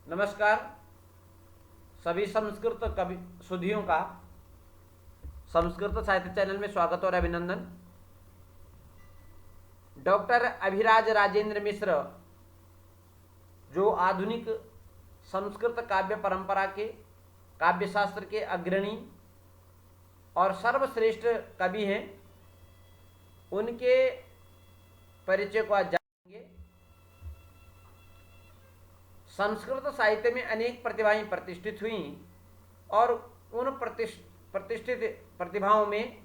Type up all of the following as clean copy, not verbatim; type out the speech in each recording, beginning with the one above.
नमस्कार सभी संस्कृत कवि सुधियों का संस्कृत साहित्य चैनल में स्वागत और अभिनंदन। डॉक्टर अभिराज राजेंद्र मिश्र जो आधुनिक संस्कृत काव्य परंपरा के काव्य शास्त्र के अग्रणी और सर्वश्रेष्ठ कवि हैं, उनके परिचय को आज जानेंगे। संस्कृत साहित्य में अनेक प्रतिभाएं प्रतिष्ठित हुई और उन प्रतिष्ठित प्रतिभाओं में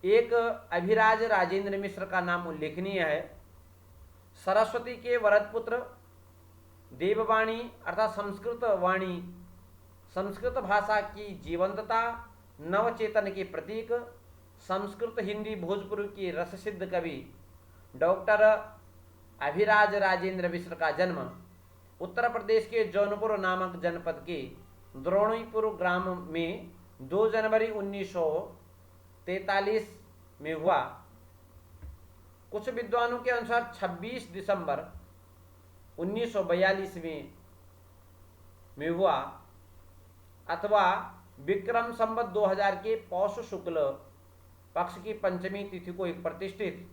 एक अभिराज राजेंद्र मिश्र का नाम उल्लेखनीय है। सरस्वती के वरद पुत्र, देववाणी अर्थात संस्कृत वाणी, संस्कृत भाषा की जीवंतता, नवचेतन के प्रतीक, संस्कृत हिंदी भोजपुरी की रससिद्ध कवि डॉक्टर अभिराज राजेंद्र मिश्र का जन्म उत्तर प्रदेश के जौनपुर नामक जनपद के द्रोणीपुर ग्राम में 2 जनवरी 1943 में हुआ। कुछ विद्वानों के अनुसार 26 दिसंबर 1942 में हुआ अथवा विक्रम संवत 2000 के पौष शुक्ल पक्ष की पंचमी तिथि को एक प्रतिष्ठित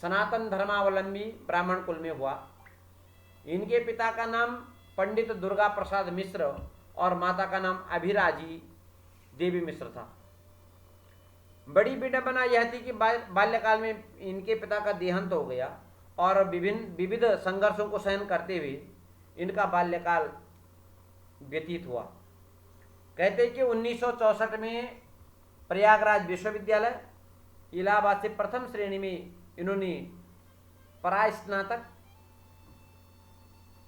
सनातन धर्मावलंबी ब्राह्मण कुल में हुआ। इनके पिता का नाम पंडित दुर्गा प्रसाद मिश्र और माता का नाम अभिराजी देवी मिश्र था। बड़ी विडंबना यह थी कि बाल्यकाल में इनके पिता का देहांत हो गया और विविध संघर्षों को सहन करते हुए इनका बाल्यकाल व्यतीत हुआ। कहते हैं कि 1964 में प्रयागराज विश्वविद्यालय इलाहाबाद से प्रथम श्रेणी में इन्होंने परास्नातक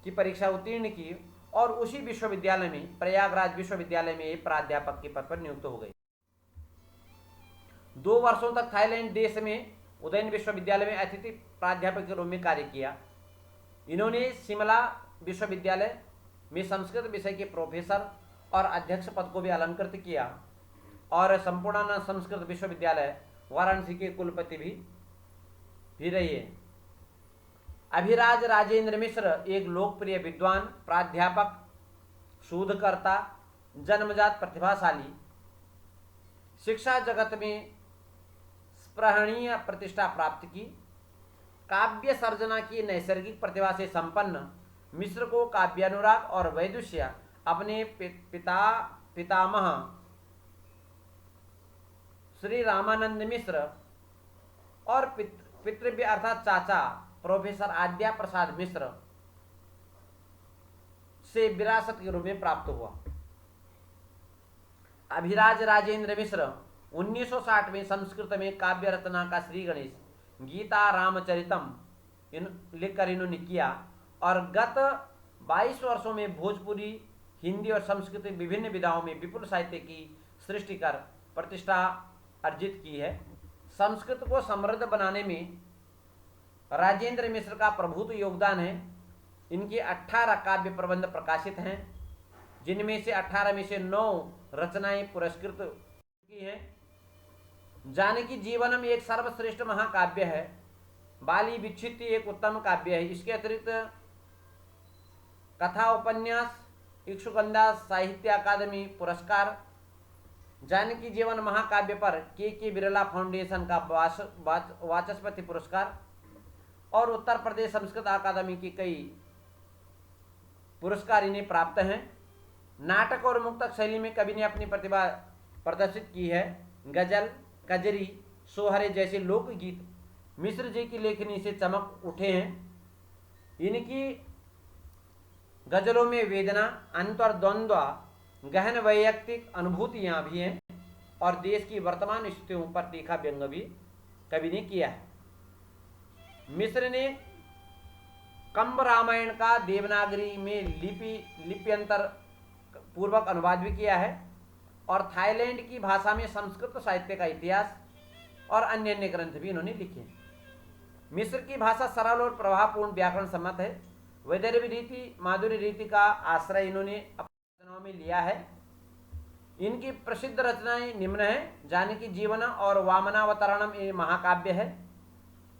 की परीक्षा उत्तीर्ण की और उसी विश्वविद्यालय में प्रयागराज विश्वविद्यालय में प्राध्यापक के पद पर नियुक्त हो गए। 2 वर्षों तक थाईलैंड देश में उदयन विश्वविद्यालय में अतिथि प्राध्यापक के रूप में कार्य किया। इन्होंने शिमला विश्वविद्यालय में संस्कृत विषय के प्रोफेसर और अध्यक्ष पद को भी अलंकृत किया और संपूर्णानंद संस्कृत विश्वविद्यालय वाराणसी के कुलपति भी रहे हैं। अभिराज राजेंद्र मिश्र एक लोकप्रिय विद्वान, प्राध्यापक, शोधकर्ता, जन्मजात प्रतिभाशाली, शिक्षा जगत में स्पृहणीय प्रतिष्ठा प्राप्त की, काव्य सर्जना की नैसर्गिक प्रतिभा से संपन्न मिश्र को काव्यानुराग और वैदुष्य अपने पितामह श्री रामानंद मिश्र और पितृव्य अर्थात चाचा प्रोफेसर आद्या प्रसाद मिश्र से विरासत के रूप में प्राप्त हुआ। अभिराज राजेंद्र मिश्र 1960 में संस्कृत में काव्य रचना का श्री गणेश गीता रामचरितम लिखकर इन्होंने किया और गत 22 वर्षों में भोजपुरी, हिंदी और संस्कृत विभिन्न विधाओं में विपुल साहित्य की सृष्टि कर प्रतिष्ठा अर्जित की है। संस्कृत को समृद्ध बनाने में राजेंद्र मिश्र का प्रभुत्व योगदान है। इनके 18 काव्य प्रबंध प्रकाशित हैं, जिनमें से 18 में से 9 रचनाएं पुरस्कृत की हैं। जानकी जीवनम एक सर्वश्रेष्ठ महाकाव्य है। बाली विच्छित्ति एक उत्तम काव्य है। इसके अतिरिक्त कथा उपन्यास, इक्षुगंधा साहित्य अकादमी पुरस्कार, जानकी जीवन महाकाव्य पर के बिरला फाउंडेशन का वाचस्पति पुरस्कार और उत्तर प्रदेश संस्कृत अकादमी की कई पुरस्कार इन्हें प्राप्त हैं। नाटक और मुक्तक शैली में कवि ने अपनी प्रतिभा प्रदर्शित की है। गजल, कजरी, सोहरे जैसे लोकगीत मिश्र जी की लेखनी से चमक उठे हैं। इनकी गजलों में वेदना, अंतर्द्वंद्व, गहन वैयक्तिक अनुभूतियां भी हैं और देश की वर्तमान स्थितियों पर तीखा व्यंग भी कवि ने किया है। मिश्र ने कंब रामायण का देवनागरी में लिप्यंतर पूर्वक अनुवाद भी किया है और थाईलैंड की भाषा में संस्कृत साहित्य का इतिहास और अन्य ग्रंथ भी इन्होंने लिखे हैं। मिश्र की भाषा सरल और प्रभावपूर्ण व्याकरण सम्मत है। वैदर्भी रीति, माधुरी रीति का आश्रय इन्होंने अपनी रचनाओं में लिया है। इनकी प्रसिद्ध रचनाएं निम्न है। जानकी जीवन और वामनावतरणम ये महाकाव्य है।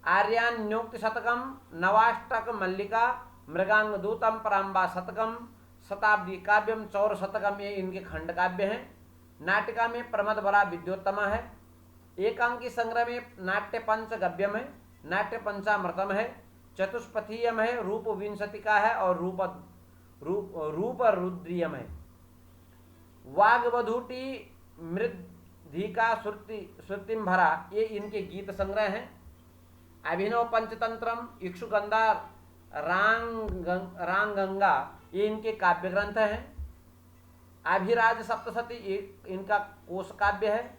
आर्यान्योक्ति शतकम, नवाष्टक मल्लिका, मृगांग दूतम, पराम्बा शतकम, शताब्दी काव्यम, चौर शतकम, ये इनके खंड काव्य हैं। नाटिका में प्रमद बरा विद्योत्तमा है। एकांकी संग्रह में नाट्य पंच गव्यम है, नाट्य पंचामृतम है, चतुष्पथीयम है, रूप विंशतिका है और रूप रुद्रियम है। वाग्वधूटी, मृद्धिका, श्रुतिम्भरा, ये इनके गीत संग्रह हैं। अभिनव पंचतंत्रम, इक्षुगंधा, रांगंगा, ये इनके काव्य ग्रंथ हैं। अभिराज सप्तशती इनका कोश काव्य है।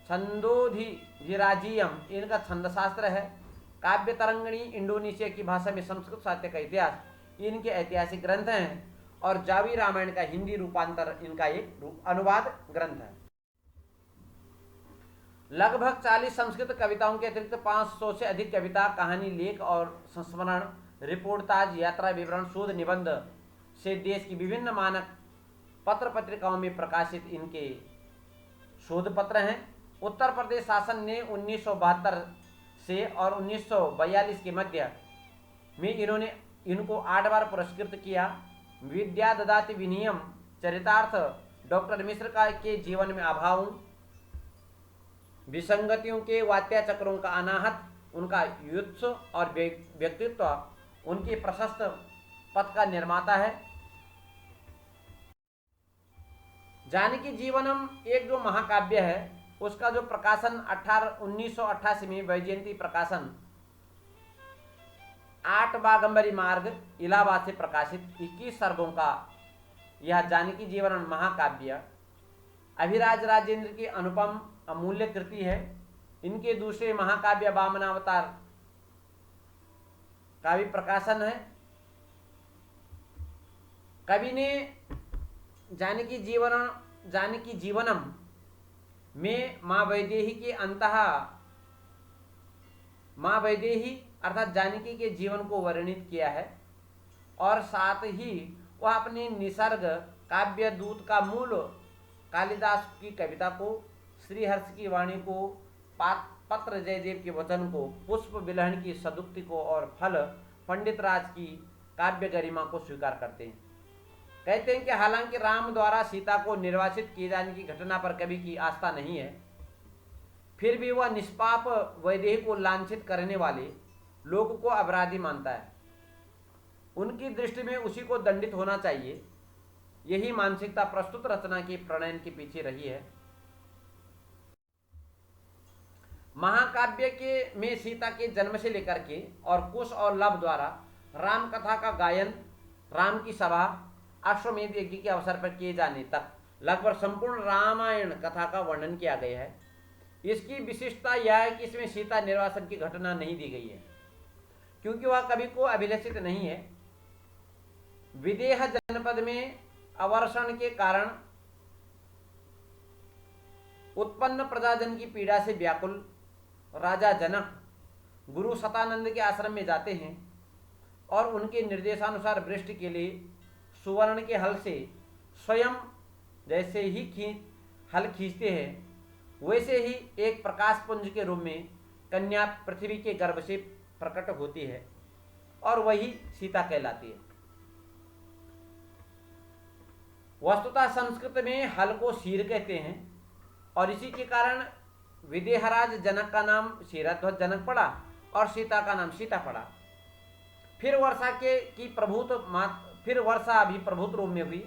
छंदोधिराजियम इनका छंद शास्त्र है। काव्य तरंगिणी इंडोनेशिया की भाषा में संस्कृत साहित्य का इतिहास, इनके ऐतिहासिक ग्रंथ हैं। और जावी रामायण का हिंदी रूपांतर इनका एक अनुवाद ग्रंथ है। लगभग 40 संस्कृत कविताओं के अतिरिक्त 500 से अधिक कविता, कहानी, लेख और संस्मरण, रिपोर्टाज, यात्रा विवरण, शोध निबंध से देश की विभिन्न मानक पत्र पत्रिकाओं में प्रकाशित इनके शोध पत्र हैं। उत्तर प्रदेश शासन ने 1972 से और 1942 के मध्य में इनको 8 बार पुरस्कृत किया। विद्या ददाति विनियम, चरितार्थ, डॉक्टर मिश्र के जीवन में अभावों, विसंगतियों के वात्या चक्रों का अनाहत, उनका युत्स और व्यक्तित्व उनके प्रशस्त पथ का निर्माता है। जानकी जीवनम एक जो महाकाव्य है, उसका जो प्रकाशन 1988 में वैजयंती प्रकाशन 8 बागंबरी मार्ग इलाहाबाद से प्रकाशित 21 सर्गों का यह जानकी जीवनम महाकाव्य अभिराज राजेंद्र की अनुपम अमूल्य कृति है। इनके दूसरे महाकाव्य वामनावतार का भी प्रकाशन है। कवि ने जानकी जीवनम में माँ वैदेही के माँ वैदेही अर्थात जानकी के जीवन को वर्णित किया है। और साथ ही वह अपने निसर्ग काव्य दूत का मूल कालिदास की कविता को, श्रीहर्ष की वाणी को, पत्र जयदेव के वचन को, पुष्प विलहन की सदुक्ति को और फल पंडित राज की काव्य गरिमा को स्वीकार करते हैं। कहते हैं कि हालांकि राम द्वारा सीता को निर्वासित किए जाने की घटना पर कवि की आस्था नहीं है, फिर भी वह निष्पाप वैदेही को लांछित करने वाले लोग को अपराधी मानता है। उनकी दृष्टि में उसी को दंडित होना चाहिए। यही मानसिकता प्रस्तुत रचना के प्रणयन के पीछे रही है। महाकाव्य के में सीता के जन्म से लेकर के और कुश और लव द्वारा राम कथा का गायन, राम की सभा, अश्वमेध यज्ञ के अवसर पर किए जाने तक लगभग संपूर्ण रामायण कथा का वर्णन किया गया है। इसकी विशिष्टता यह है कि इसमें सीता निर्वासन की घटना नहीं दी गई है, क्योंकि वह कवि को अभिलषित नहीं है। विदेह जनपद में अवर्षण के कारण उत्पन्न प्रजाजन की पीड़ा से व्याकुल राजा जनक गुरु शतानंद के आश्रम में जाते हैं और उनके निर्देशानुसार वृष्टि के लिए सुवर्ण के हल से स्वयं जैसे ही हल खींचते हैं, वैसे ही एक प्रकाश पुंज के रूप में कन्या पृथ्वी के गर्भ से प्रकट होती है और वही सीता कहलाती है। वस्तुतः संस्कृत में हल को शीर कहते हैं और इसी के कारण विदेहराज जनक का नाम शीरध्वज जनक पड़ा और सीता का नाम सीता पड़ा। फिर वर्षा अभी प्रभुत रूप में हुई।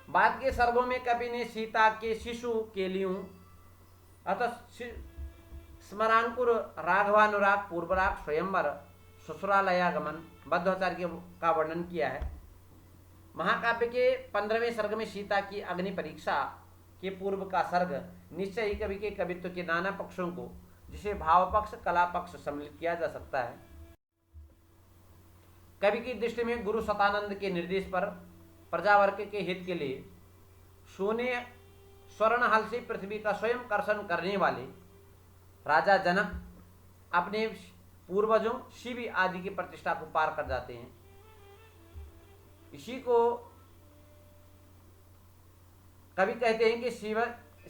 बाद के सर्गों में कवि ने सीता के शिशु केलियों अतः स्मरांकुर, राघवानुराग, पूर्वराग, स्वयंवर, ससुरालयागमन, बद्धोचार्य का वर्णन किया है। महाकाव्य के 15वें सर्ग में सीता की अग्नि परीक्षा के पूर्व का सर्ग निश्चय ही कवि के कवित्व के नाना पक्षों को, जिसे भाव पक्ष, कला पक्ष सम्मिलित किया जा सकता है। कवि की दृष्टि में गुरु शतानंद के निर्देश पर प्रजावर्ग के हित के लिए सोने स्वर्ण हल से पृथ्वी का स्वयं कर्षण करने वाले राजा जनक अपने पूर्वजों शिव आदि की प्रतिष्ठा को पार कर जाते हैं। इसी को कवि कहते हैं कि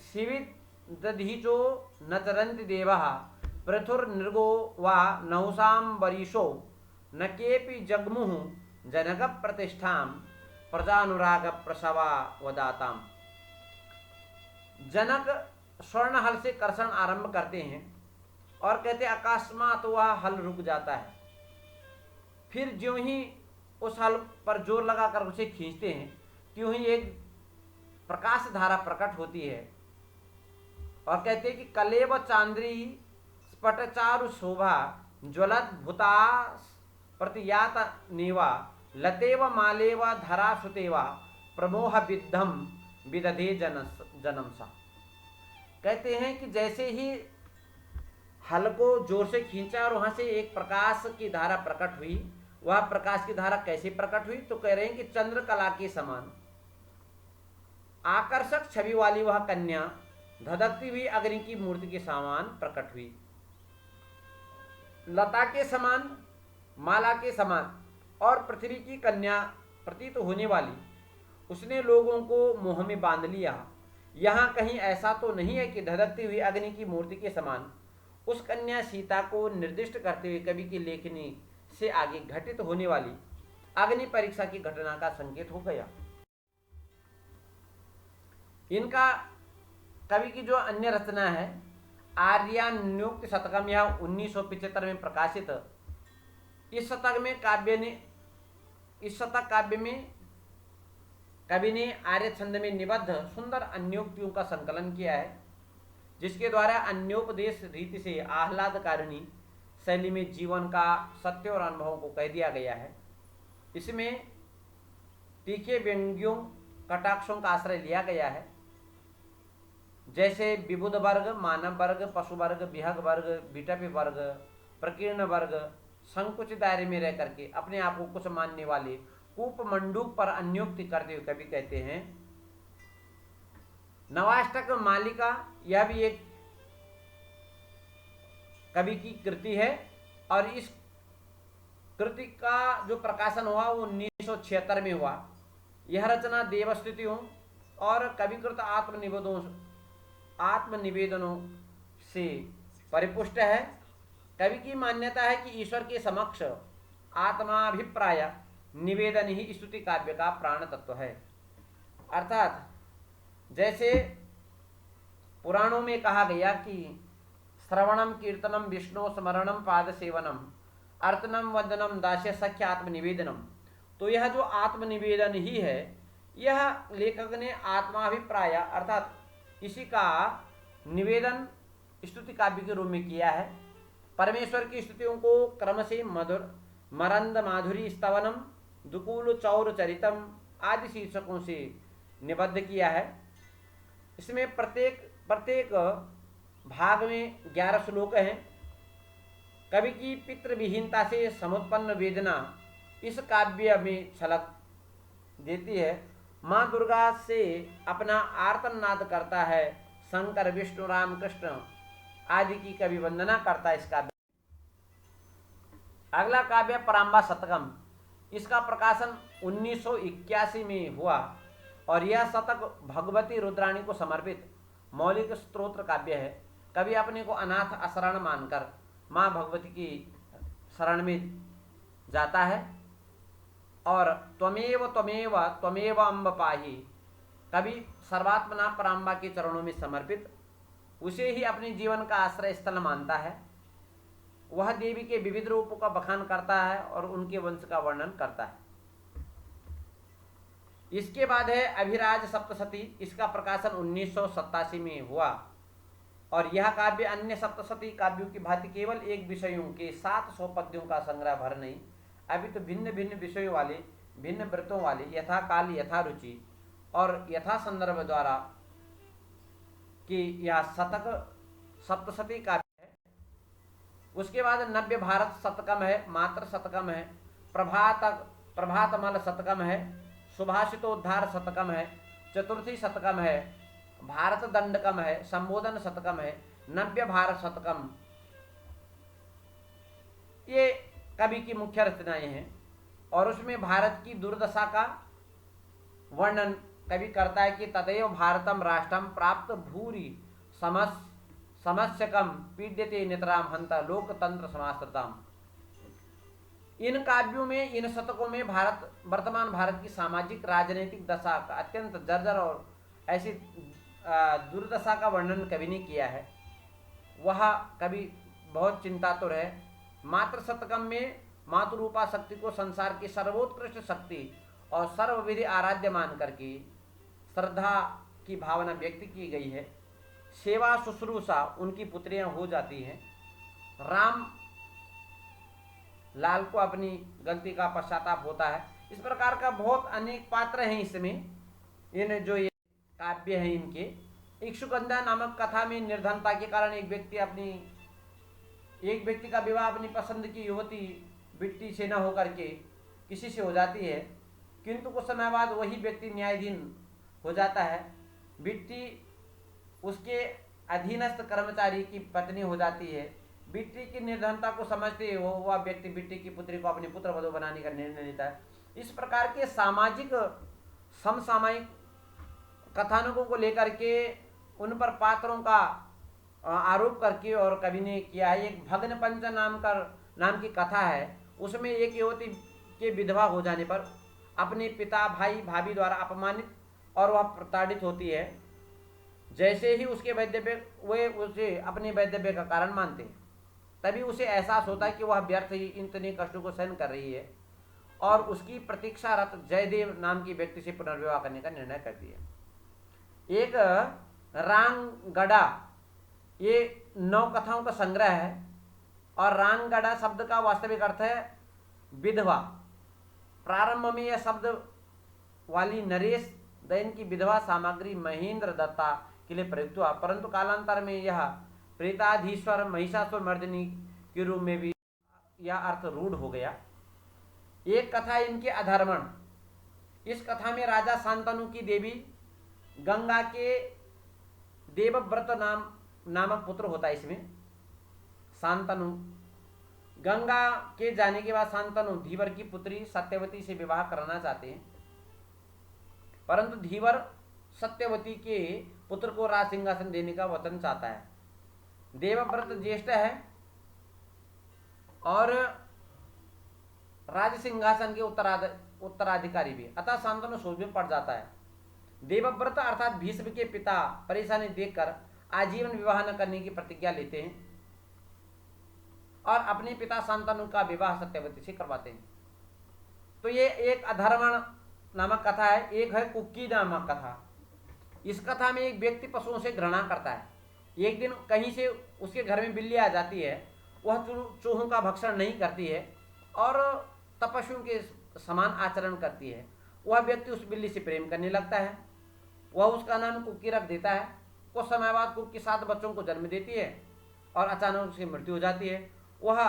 शिवित दधिचो नचरंत देवा पृथुर्निर्गो वा नहुषां वरीशो न केपि जग्मुः जनक प्रतिष्ठां प्रजानुराग प्रसवा वदाताम। जनक स्वर्ण हल से कर्षण आरंभ करते हैं और कहते अकस्मात वह हल रुक जाता है। फिर ज्यों ही उस हल पर जोर लगाकर उसे खींचते हैं त्यों ही एक प्रकाश धारा प्रकट होती है और कहते हैं कि कलेव चांद्री स्फटचारु शोभा ज्वलत भूता प्रतियात नेवा लतेव मालेव धरा सुतेवा प्रमोह विद्धम विदधे जन्म सा। कहते हैं कि जैसे ही हल को जोर से खींचा और वहां से एक प्रकाश की धारा प्रकट हुई। वह प्रकाश की धारा कैसे प्रकट हुई तो कह रहे हैं कि चंद्रकला के समान आकर्षक छवि वाली वह कन्या धधकती हुई अग्नि की मूर्ति के समान प्रकट हुई। लता के समान, माला के समान और पृथ्वी की कन्या प्रतीत होने वाली उसने लोगों को मोह में बांध लिया। यहाँ कहीं ऐसा तो नहीं है कि धधकती हुई अग्नि की मूर्ति के समान उस कन्या सीता को निर्दिष्ट करते हुए कवि की लेखनी से आगे घटित होने वाली अग्नि परीक्षा की घटना का संकेत हो गया। इनका कवि की जो अन्य रचना है आर्यान्योक्त शतकम, यह 1975 में प्रकाशित। इस शतक काव्य में कवि ने आर्य छंद में निबद्ध सुंदर अन्योक्तियों का संकलन किया है, जिसके द्वारा अन्योपदेश रीति से आह्लादकारिणी शैली में जीवन का सत्य और अनुभवों को कह दिया गया है। इसमें तीखे व्यंग्यों कटाक्षों का आश्रय लिया गया है, जैसे विबुध वर्ग, मानव वर्ग, पशु वर्ग, विहग वर्ग, विटपी वर्ग, प्रकीर्ण वर्ग संकुचित दायरे में रह करके अपने आप को कुछ मानने वाले कूप मंडूक पर अन्योक्ति करते हुए कवि कहते हैं। नवाष्टक मालिका यह भी एक कवि की कृति है और इस कृति का जो प्रकाशन हुआ वो 1976 में हुआ। यह रचना देवस्तुतियों और कविकृत आत्मनिवेदनों से परिपुष्ट है। कवि की मान्यता है कि ईश्वर के समक्ष आत्माभिप्राय निवेदन ही स्तुति काव्य का प्राण तत्व है। अर्थात जैसे पुराणों में कहा गया कि श्रवणम कीर्तनम विष्णु स्मरणम पाद सेवनम अर्तनम वंदनम दास्य सख्य आत्मनिवेदनम, तो यह जो आत्मनिवेदन ही है यह लेखक ने आत्माभिप्राय अर्थात इसी का निवेदन स्तुति काव्य के रूप में किया है। परमेश्वर की स्तुतियों को क्रम से मधुर मरंद माधुरी स्तवनम दुकूल चौर चरितम आदि शीर्षकों से निबद्ध किया है। इसमें प्रत्येक भाग में 11 श्लोक हैं। कवि की पितृविहीनता से समुत्पन्न वेदना इस काव्य में छलक देती है। माँ दुर्गा से अपना आर्तनाद करता है शंकर, विष्णु, राम, कृष्ण आदि की कवि वंदना करता है इस काव्य। अगला काव्य पराम्बा शतकम, इसका प्रकाशन 1981 में हुआ और यह शतक भगवती रुद्राणी को समर्पित मौलिक स्तोत्र काव्य है। कवि अपने को अनाथ अशरण मानकर माँ भगवती की शरण में जाता है और त्वमेव त्वमेव त्वमेव अम्ब पाहि, कवि सर्वात्मना पराम्बा के चरणों में समर्पित उसे ही अपने जीवन का आश्रय स्थल मानता है। वह देवी के विविध रूपों का बखान करता है और उनके वंश का वर्णन करता है। इसके बाद है अभिराज सप्तशती, इसका प्रकाशन 1987 में हुआ और यह काव्य अन्य सप्तशती काव्यों की भांति केवल एक विषयों के 700 पद्यों का संग्रह भर नहीं, अभी तो भिन्न भिन्न विषयों वाले, भिन्न व्रतों वाले, यथा काल यथा रुचि और यथा संदर्भ द्वारा कि यह शतक सप्तशती काव्य है। उसके बाद नव्य भारत शतकम है, मात्र शतकम है, प्रभातमल शतकम है, सुभाषितोद्धार शतकम है, चतुर्थी शतकम है, भारत दंडकम है, संबोधन शतकम है, नव्य भारत शतकम। ये कवि की मुख्य रचनाएं हैं और उसमें भारत की दुर्दशा का वर्णन कवि करता है कि तदेव भारतम राष्ट्रम प्राप्त भूरि समस समस्यकम पीड्यते नितराम हंता लोकतंत्र समास्त्रताम। इन काव्यों में, इन शतकों में वर्तमान भारत की सामाजिक राजनीतिक दशा का अत्यंत जर्जर और ऐसी दुर्दशा का वर्णन कवि ने किया है। वह कवि बहुत चिंतातुर है। मातृ शतकम में मातृरूपा शक्ति को संसार की सर्वोत्कृष्ट शक्ति और सर्वविधि आराध्य मान करके श्रद्धा की भावना व्यक्त की गई है। सेवा शुश्रूषा उनकी पुत्रियां हो जाती हैं। राम लाल को अपनी गलती का पश्चाताप होता है। इस प्रकार का बहुत अनेक पात्र हैं इसमें। इन जो ये काव्य हैं इनके, इक्षुकंधा नामक कथा में निर्धनता के कारण एक व्यक्ति का विवाह अपनी पसंद की युवती बिट्टी से न होकर के किसी से हो जाती है, किंतु कुछ समय बाद वही व्यक्ति न्यायाधीन हो जाता है। बिट्टी उसके अधीनस्थ कर्मचारी की पत्नी हो जाती है। बिट्टी की निर्धनता को समझते हुए वह व्यक्ति बिट्टी की पुत्री को अपनी पुत्र वधू बनाने का निर्णय लेता है। इस प्रकार के सामाजिक समसामयिक कथानकों को लेकर के उन पर पात्रों का आरोप करके और कवि ने किया है। एक भग्न पंच नाम की कथा है। उसमें एक युवती के विधवा हो जाने पर अपने पिता, भाई, भाभी द्वारा अपमानित और वह प्रताड़ित होती है। जैसे ही उसके वैधव्य वे उसे अपने वैधव्य का कारण मानते हैं, तभी उसे एहसास होता है कि वह व्यर्थ ही इतने कष्टों को सहन कर रही है और उसकी प्रतीक्षारत जयदेव नाम की व्यक्ति से पुनर्विवाह करने का निर्णय करती है। एक रांगड़ा, ये 9 कथाओं का संग्रह है और रांगड़ा शब्द का वास्तविक अर्थ है विधवा। प्रारंभ में यह शब्द वाली नरेश दयन की विधवा सामग्री महेंद्र दत्ता के लिए प्रयुक्त हुआ, परंतु कालांतर में यह प्रेताधीश्वर महिषासुर मर्दिनी के रूप में भी यह अर्थ रूढ़ हो गया। एक कथा इनके अधर्मण। इस कथा में राजा शांतनु की देवी गंगा के देवव्रत नामक पुत्र होता है। इसमें शांतनु, गंगा के जाने के बाद शांतनु धीवर की पुत्री सत्यवती से विवाह करना चाहते हैं, परंतु धीवर सत्यवती के पुत्र को राज सिंहासन देने का वचन चाहता है। देवव्रत ज्येष्ठ है और राज सिंहासन के उत्तराधिकारी भी, अतः शांतनु सोच में पड़ जाता है। देवव्रत अर्थात भीष्म के पिता परेशानी देखकर आजीवन विवाह न करने की प्रतिज्ञा लेते हैं और अपने पिता शांतनु का विवाह सत्यवती से करवाते हैं। तो ये एक अधर्मण नामक कथा है। एक है कुक्की नामक कथा। इस कथा में एक व्यक्ति पशुओं से घृणा करता है। एक दिन कहीं से उसके घर में बिल्ली आ जाती है। वह चूहों का भक्षण नहीं करती है और तपस्वियों के समान आचरण करती है। वह व्यक्ति उस बिल्ली से प्रेम करने लगता है। वह उसका नाम कुक्की रख देता है। कुछ समय बाद कुक्की 7 बच्चों को जन्म देती है और अचानक उसकी मृत्यु हो जाती है। वह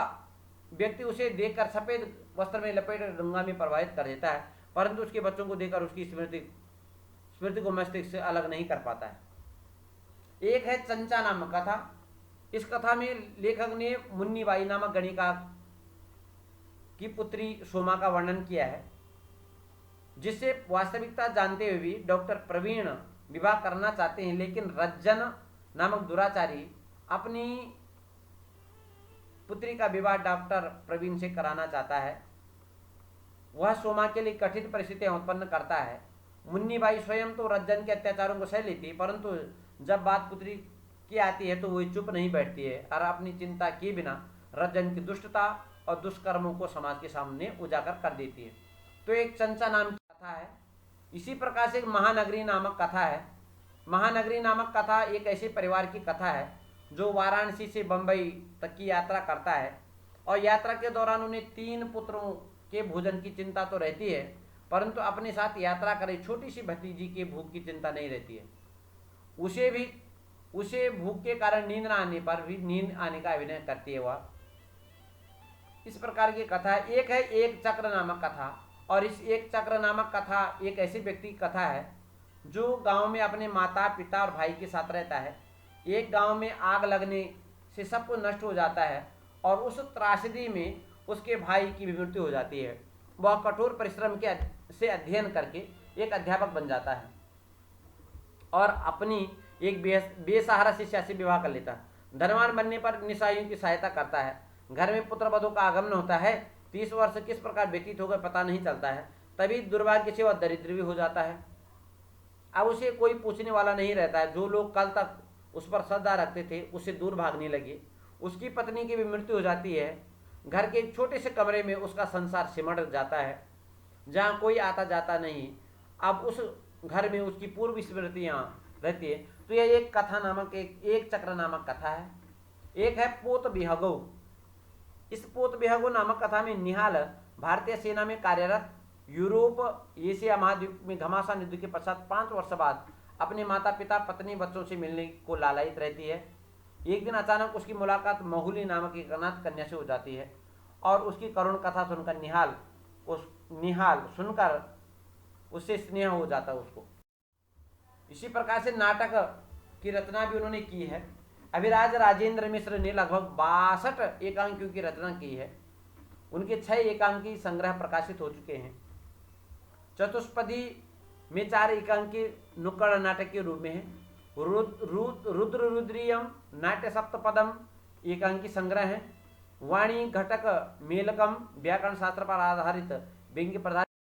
व्यक्ति उसे देखकर सफ़ेद वस्त्र में लपेट गंगा में प्रवाहित कर देता है, परंतु उसके बच्चों को देखकर उसकी स्मृति को मस्तिष्क से अलग नहीं कर पाता है। एक है चंचा नामक कथा। इस कथा में लेखक ने मुन्नीबाई नामक गणिका की पुत्री सोमा का वर्णन किया है, जिससे वास्तविकता जानते हुए भी डॉक्टर प्रवीण विवाह करना चाहते हैं, लेकिन रज्जन नामक दुराचारी अपनी पुत्री का विवाह डॉक्टर प्रवीण से कराना चाहता है। वह सोमा के लिए कठिन परिस्थितियां उत्पन्न करता है। मुन्नीबाई स्वयं तो रज्जन के अत्याचारों को सह लेती है, परंतु जब बात पुत्री की आती है तो वो चुप नहीं बैठती है और अपनी चिंता किए बिना रज्जन की दुष्टता और दुष्कर्मों को समाज के सामने उजागर कर देती है। तो एक चंचा नाम की कथा है। इसी प्रकार से एक महानगरी नामक कथा है। महानगरी नामक कथा एक ऐसे परिवार की कथा है जो वाराणसी से बंबई तक की यात्रा करता है और यात्रा के दौरान उन्हें 3 पुत्रों के भोजन की चिंता तो रहती है, परंतु अपने साथ यात्रा करे छोटी सी भतीजी के भूख की चिंता नहीं रहती है। उसे भूख के कारण नींद न आने पर भी नींद आने का अभिनय करती है वह। इस प्रकार की कथा है। एक है एक चक्र नामक कथा, और इस एक चक्र नामक कथा एक ऐसे व्यक्ति की कथा है जो गांव में अपने माता पिता और भाई के साथ रहता है। एक गांव में आग लगने से सब कुछ नष्ट हो जाता है और उस त्रासदी में उसके भाई की भी मृत्यु हो जाती है। वह कठोर परिश्रम से अध्ययन करके एक अध्यापक बन जाता है और अपनी एक बेसहारा शिष्या से विवाह कर लेता है। धनवान बनने पर निशाइयों की सहायता करता है। घर में पुत्र वधु का आगमन होता है। 30 वर्ष किस प्रकार व्यतीत हो गए पता नहीं चलता है, तभी दुर्भाग्य से वह दरिद्र भी हो जाता है। अब उसे कोई पूछने वाला नहीं रहता है। जो लोग कल तक उस पर श्रद्धा रखते थे उससे दूर भागने लगे। उसकी पत्नी की भी मृत्यु हो जाती है। घर के एक छोटे से कमरे में उसका संसार सिमट जाता है, जहाँ कोई आता जाता नहीं। अब उस घर में उसकी पूर्व स्मृतियाँ रहती है। तो यह एक कथा नामक एक चक्र नामक कथा है। एक है पोत बिहगो। इस पोत बिहगो नामक कथा में निहाल भारतीय सेना में कार्यरत यूरोप एशिया महाद्वीप में घमासान युद्ध के पश्चात 5 वर्ष बाद अपने माता पिता पत्नी बच्चों से मिलने को लालायित रहती है। एक दिन अचानक उसकी मुलाकात महुली नामक एक अनाथ कन्या से हो जाती है और उसकी करुण कथा सुनकर निहाल सुनकर उससे स्नेह हो जाता है उसको। इसी प्रकार से नाटक की रचना भी उन्होंने की है। अभिराज राजेंद्र मिश्र ने लगभग 62 एकांकियों की रचना की है। उनके 6 एकांकी संग्रह प्रकाशित हो चुके हैं। चतुष्पदी में 4 एकांकी नुक्कड़ नाटक के रूप में है। रुद्र रुद्रियम नाट्य सप्तपदम एकांकी संग्रह है। वाणी घटक मेलकम व्याकरण शास्त्र पर आधारित व्यंग्य प्रधान